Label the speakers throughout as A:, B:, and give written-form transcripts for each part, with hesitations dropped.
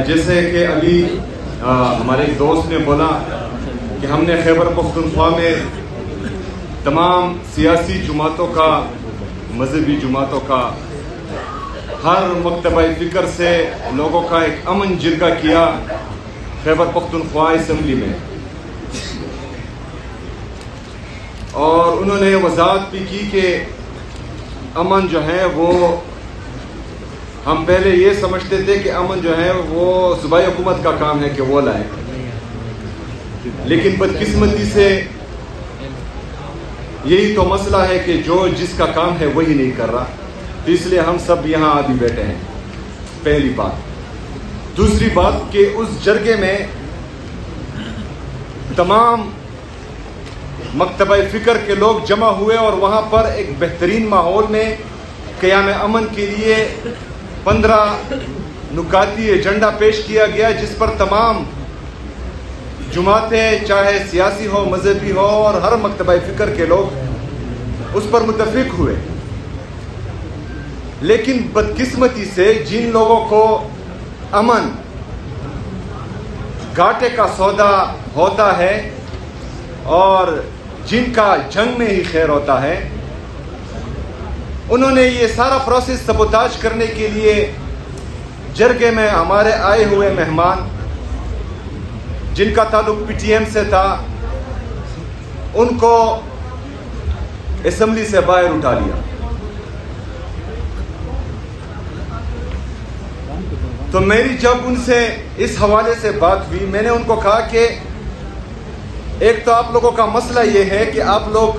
A: جیسے کہ ابھی ہمارے ایک دوست نے بولا کہ ہم نے خیبر پختونخوا میں تمام سیاسی جماعتوں کا، مذہبی جماعتوں کا، ہر مکتبہ فکر سے لوگوں کا ایک امن جرگہ کیا خیبر پختونخوا اسمبلی میں، اور انہوں نے وضاحت بھی کی کہ امن جو ہے وہ ہم پہلے یہ سمجھتے تھے کہ امن جو ہے وہ صوبائی حکومت کا کام ہے کہ وہ لائے، لیکن بدقسمتی سے یہی تو مسئلہ ہے کہ جو جس کا کام ہے وہی نہیں کر رہا، تو اس لیے ہم سب یہاں ابھی بیٹھے ہیں، پہلی بات۔ دوسری بات کہ اس جرگے میں تمام مکتبہ فکر کے لوگ جمع ہوئے اور وہاں پر ایک بہترین ماحول میں قیام امن کے لیے 15 نکاتی ایجنڈا پیش کیا گیا، جس پر تمام جماعتیں چاہے سیاسی ہو، مذہبی ہو، اور ہر مکتبہ فکر کے لوگ اس پر متفق ہوئے۔ لیکن بدقسمتی سے جن لوگوں کو امن گھاٹے کا سودا ہوتا ہے اور جن کا جنگ میں ہی خیر ہوتا ہے، انہوں نے یہ سارا پروسیس سبوتاج کرنے کے لیے جرگے میں ہمارے آئے ہوئے مہمان جن کا تعلق پی ٹی ایم سے تھا، ان کو اسمبلی سے باہر اٹھا لیا۔ تو میری جب ان سے اس حوالے سے بات ہوئی، میں نے ان کو کہا کہ ایک تو آپ لوگوں کا مسئلہ یہ ہے کہ آپ لوگ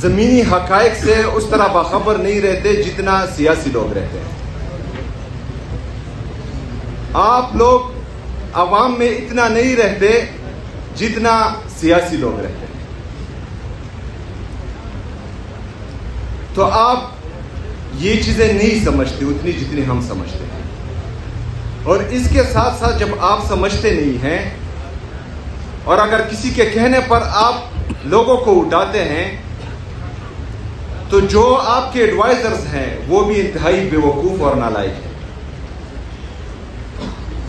A: زمینی حقائق سے اس طرح باخبر نہیں رہتے جتنا سیاسی لوگ رہتے ہیں۔ آپ لوگ عوام میں اتنا نہیں رہتے جتنا سیاسی لوگ رہتے ہیں، تو آپ یہ چیزیں نہیں سمجھتے اتنی جتنی ہم سمجھتے ہیں، اور اس کے ساتھ ساتھ جب آپ سمجھتے نہیں ہیں اور اگر کسی کے کہنے پر آپ لوگوں کو اٹھاتے ہیں، تو جو آپ کے ایڈوائزرز ہیں وہ بھی انتہائی بے وقوف اور نالائق ہیں،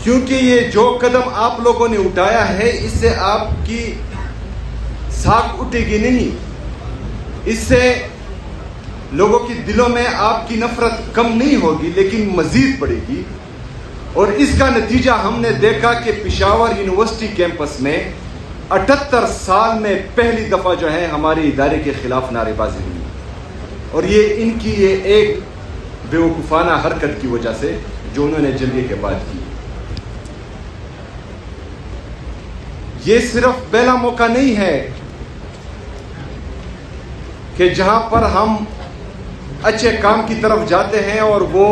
A: کیونکہ یہ جو قدم آپ لوگوں نے اٹھایا ہے اس سے آپ کی ساکھ اٹھے گی نہیں، اس سے لوگوں کے دلوں میں آپ کی نفرت کم نہیں ہوگی لیکن مزید بڑھے گی۔ اور اس کا نتیجہ ہم نے دیکھا کہ پشاور یونیورسٹی کیمپس میں 78 سال میں پہلی دفعہ جو ہے ہمارے ادارے کے خلاف نعرے بازی ہوئی، اور یہ ان کی یہ ایک بیوقوفانہ حرکت کی وجہ سے جو انہوں نے جرگے کے بعد کی۔ یہ صرف پہلا موقع نہیں ہے کہ جہاں پر ہم اچھے کام کی طرف جاتے ہیں اور وہ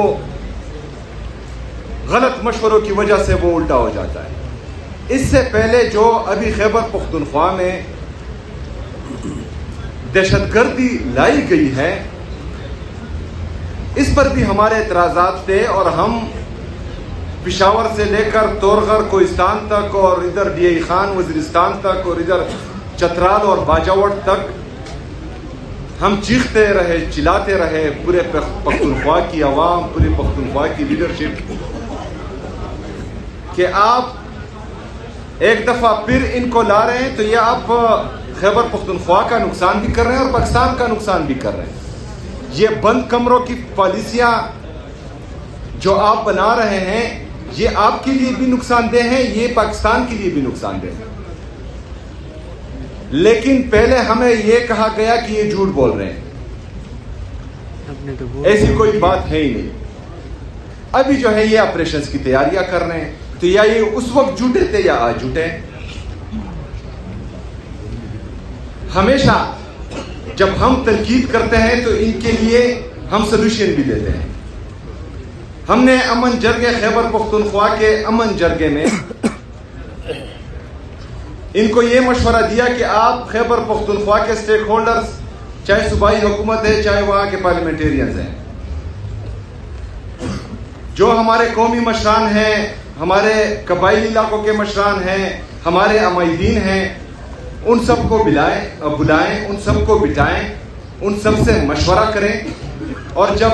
A: غلط مشوروں کی وجہ سے وہ الٹا ہو جاتا ہے۔ اس سے پہلے جو ابھی خیبر پختونخوا میں دہشت گردی لائی گئی ہے، اس پر بھی ہمارے اعتراضات تھے، اور ہم پشاور سے لے کر تورغر کوہستان تک اور ادھر ڈی ای خان وزیرستان تک اور ادھر چترال اور باجاوٹ تک ہم چیختے رہے، چلاتے رہے، پورے پختونخوا کی عوام، پورے پختونخوا کی لیڈرشپ، کہ آپ ایک دفعہ پھر ان کو لا رہے ہیں تو یہ آپ خیبر پختونخوا کا نقصان بھی کر رہے ہیں اور پاکستان کا نقصان بھی کر رہے ہیں۔ یہ بند کمروں کی پالیسیاں جو آپ بنا رہے ہیں یہ آپ کے لیے بھی نقصان دہ ہیں، یہ پاکستان کے لیے بھی نقصان دہ ہے۔ لیکن پہلے ہمیں یہ کہا گیا کہ یہ جھوٹ بول رہے ہیں، ایسی کوئی بات ہے ہی نہیں۔ ابھی جو ہے یہ آپریشنز کی تیاریاں کر رہے ہیں، تو یا یہ اس وقت جھوٹے تھے یا آج جھوٹے ہیں۔ ہمیشہ جب ہم تنقید کرتے ہیں تو ان کے لیے ہم سلوشن بھی دیتے ہیں۔ ہم نے امن جرگے خیبر پختونخوا کے امن جرگے میں ان کو یہ مشورہ دیا کہ آپ خیبر پختونخوا کے سٹیک ہولڈرز، چاہے صوبائی حکومت ہے چاہے وہاں کے پارلیمنٹیرینز ہیں، جو ہمارے قومی مشران ہیں، ہمارے قبائلی علاقوں کے مشران ہیں، ہمارے عمائدین ہیں، ان سب کو بلائیں، ان سب کو بٹھائیں، ان سب سے مشورہ کریں، اور جب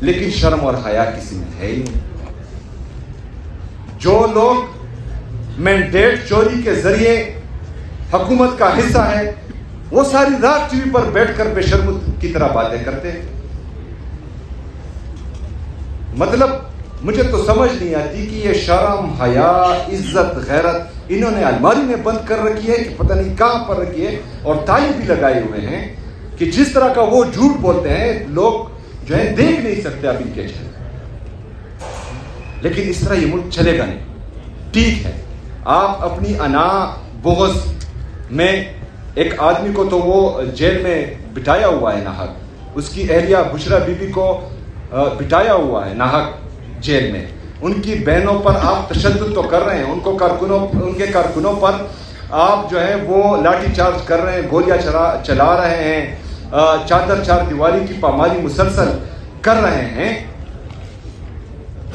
A: لیکن شرم اور حیا کسی میں ہے ہی نہیں. جو لوگ مینڈیٹ چوری کے ذریعے حکومت کا حصہ ہے وہ ساری رات ٹی وی پر بیٹھ کر بے شرم کی طرح باتیں کرتے ہیں. مطلب مجھے تو سمجھ نہیں آتی کہ یہ شرم حیا عزت غیرت انہوں نے الماری میں بند کر رکھی ہے کہ پتہ نہیں کہاں پر رکھی ہے, اور تالی بھی لگائے ہوئے ہیں کہ جس طرح کا وہ جھوٹ بولتے ہیں لوگ جو ہے دیکھ نہیں سکتے اب ان کے چہرے. لیکن اس طرح یہ ملک چلے گا نہیں. ٹھیک ہے, آپ اپنی انا بغض میں ایک آدمی کو تو وہ جیل میں بٹھایا ہوا ہے ناحق, اس کی اہلیہ بشرا بی بی کو بٹھایا ہوا ہے ناحق جیل میں, ان کی بہنوں پر آپ تشدد تو کر رہے ہیں, ان کے کارکنوں پر آپ جو ہے وہ لاٹھی چارج کر رہے ہیں, گولیاں چلا رہے ہیں, چادر چار دیواری کی پامالی مسلسل کر رہے ہیں.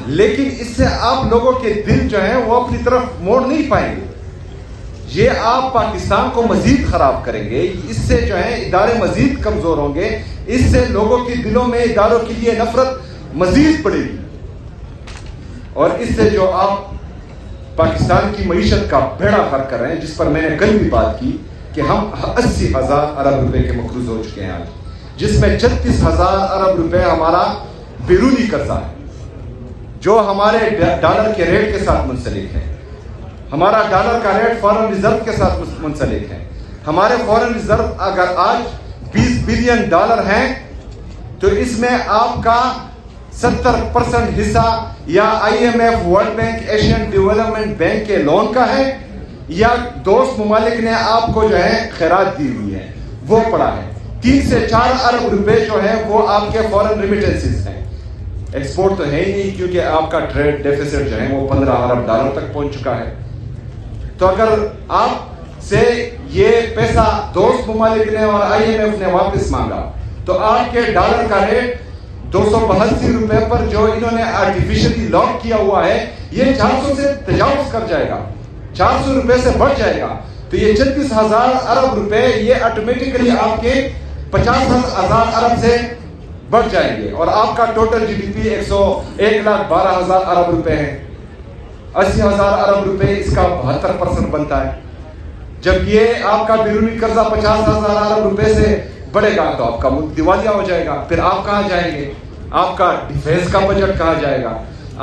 A: لیکن اس سے آپ لوگوں کے دل جو ہیں وہ اپنی طرف موڑ نہیں پائیں گے. یہ آپ پاکستان کو مزید خراب کریں گے, اس سے جو ہے ادارے مزید کمزور ہوں گے, اس سے لوگوں کے دلوں میں اداروں کے لیے نفرت مزید بڑھے گی, اور اس سے جو آپ پاکستان کی معیشت کا بیڑا غرق کر رہے ہیں, جس پر میں نے کل بھی بات کی کہ ہم 80,000 ارب روپے کے مقروض ہو چکے ہیں آج, جس میں 36,000 ارب روپے ہمارا بیرونی قرضہ ہے جو ہمارے ڈالر کے ریٹ کے ساتھ منسلک ہے. ہمارا ڈالر کا ریٹ فارن ریزرو کے ساتھ منسلک ہے. ہمارے فارن ریزرو اگر آج 20 بلین ڈالر ہیں تو اس میں آپ کا 70% حصہ یا IMF, world bank, Asian development bank کے لون کا ہے, یا دوست ممالک نے آپ کو جو ہے خیرات دی ہوئی ہے وہ پڑا ہے. 3 سے 4 ارب روپے جو ہے وہ آپ کے فورن ریمیٹنسز ہیں. ایکسپورٹ تو ہے ہی نہیں کیونکہ آپ کا ٹریڈ ڈیفیسٹ جو ہے وہ 15 ارب ڈالر تک پہنچ چکا ہے. تو اگر آپ سے یہ پیسہ دوست ممالک نے اور IMF نے واپس مانگا تو آپ کے ڈالر کا ریٹ 282 روپے پر جو انہوں نے آرٹیفیشلی لاک کیا ہوا ہے یہ 400 سے تجاوز کر جائے گا, 400 روپے سے بڑھ جائے گا. تو یہ 36,000 ارب روپے یہ آٹومیٹکلی آپ کے 50,000 ارب سے بڑھ جائیں گے, اور آپ کا ٹوٹل GDP 1,12,000 ارب روپے ہے. 80,000 ارب روپے اس کا 72% بنتا ہے. جب یہ آپ کا بیرونی قرضہ 50,000 ارب روپے سے بڑھے گا تو آپ کا ملک دیوالیہ ہو جائے گا. پھر آپ کہاں جائیں گے؟ آپ کا ڈیفینس کا بجٹ کہاں جائے گا؟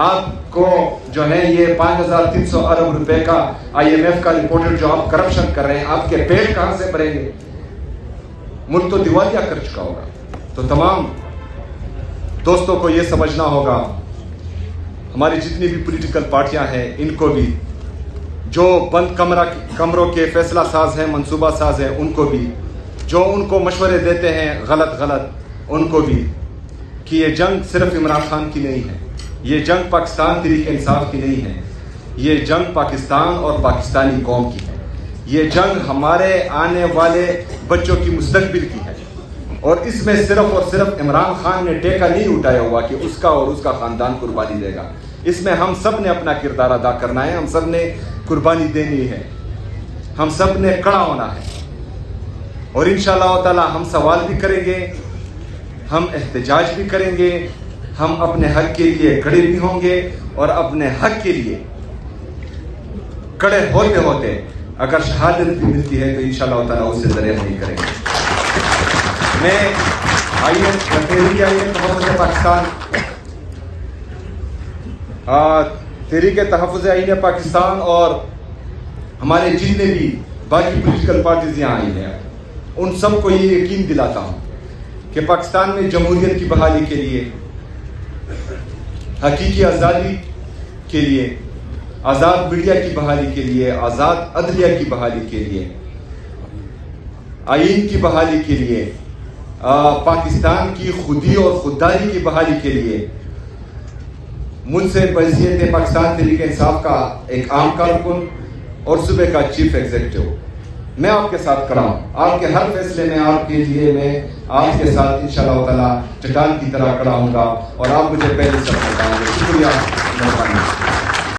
A: آپ کو جو ہے یہ 5,300 ارب روپے کا IMF کا رپورٹڈ جو آپ کرپشن کر رہے ہیں, آپ کے پیٹ کہاں سے بھریں گے؟ ملک تو دیوالیہ کر چکا ہوگا. تو تمام دوستوں کو یہ سمجھنا ہوگا, ہماری جتنی بھی پولیٹیکل پارٹیاں ہیں ان کو بھی, جو بند کمروں کے فیصلہ ساز ہیں, منصوبہ ساز ہیں, ان کو بھی, جو ان کو مشورے دیتے ہیں غلط ان کو بھی, کہ یہ جنگ صرف عمران خان کی نہیں ہے, یہ جنگ پاکستان تحریک انصاف کی نہیں ہے, یہ جنگ پاکستان اور پاکستانی قوم کی ہے. یہ جنگ ہمارے آنے والے بچوں کی مستقبل کی ہے, اور اس میں صرف اور صرف عمران خان نے ٹیکہ نہیں اٹھایا ہوا کہ اس کا اور اس کا خاندان قربانی دے گا. اس میں ہم سب نے اپنا کردار ادا کرنا ہے, ہم سب نے قربانی دینی ہے, ہم سب نے کڑا ہونا ہے, اور انشاءاللہ تعالی ہم سوال بھی کریں گے, ہم احتجاج بھی کریں گے, ہم اپنے حق کے لیے کھڑے بھی ہوں گے, اور اپنے حق کے لیے کھڑے ہوتے ہوتے اگر شہادت بھی ملتی ہے تو انشاءاللہ تعالی اس سے ذریعہ نہیں کریں گے. میں تحریک تحفظ آئین پاکستان اور ہمارے جتنے بھی باقی پولیٹیکل پارٹیز یہاں آئی ہیں ان سب کو یہ یقین دلاتا ہوں کہ پاکستان میں جمہوریت کی بحالی کے لیے, حقیقی آزادی کے لیے, آزاد میڈیا کی بحالی کے لیے, آزاد عدلیہ کی بحالی کے لیے, آئین کی بحالی کے لیے, پاکستان کی خودی اور خودداری کی بحالی کے لیے مجھ سے بحیثیت پاکستان تحریک انصاف کا ایک عام کارکن اور صوبے کا چیف ایگزیکٹو میں آپ کے ساتھ کھڑا ہوں. آپ کے ہر فیصلے میں آپ کے لیے میں آپ کے ساتھ انشاءاللہ تعالی چٹان کی طرح کھڑا ہوں گا, اور آپ مجھے پہلے سے بتائیں گے. شکریہ, مہربانی.